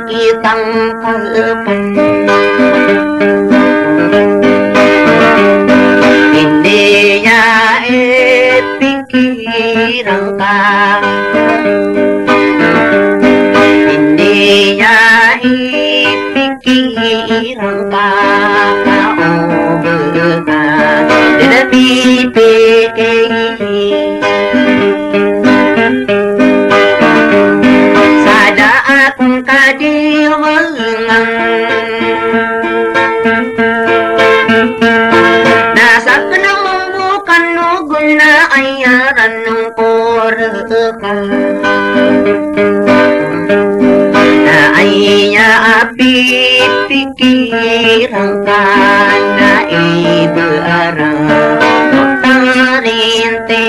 kitang kapan. Hindi niya pikiran ka, hindi niya ipikiran ka, kaobe ka, dinapipikir. Sada akong kadiwangan, nasa kanambukan nugon na ayaran ng koreka, na aya pipikiran ka, na ibaara tarinti,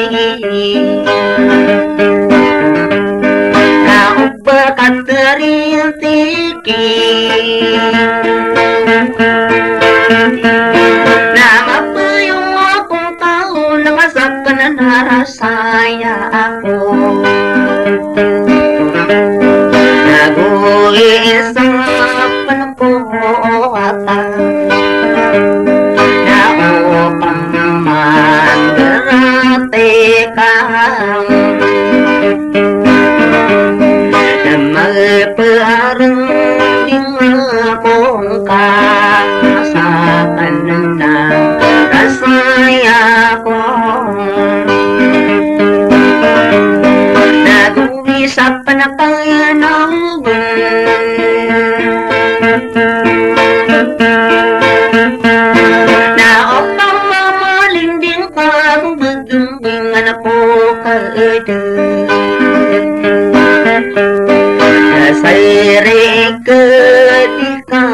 kaubakat rinti, namapayong akong tao, nangasak ka na narasaya ako. Nag-uisapan ko ata, na upang magdarate ka, na magparang ding akong kasakan na rasaya ko. Nag-uisap na tayo ng na upang mamalinding ka, kung bagambing anak ko kaeda, nasairik ka di ka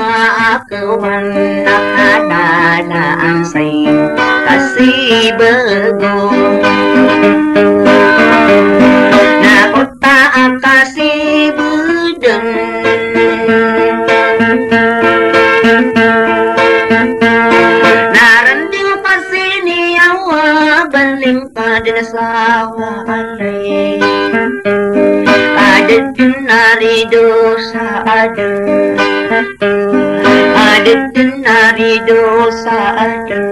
akawan, nakadala ang sa'yo kasi bago. Nakota ang kasi budan, naranding pa siniyawa, baling pa din asawa alay. Adat yun narido sa adat, adat yun narido sa adat.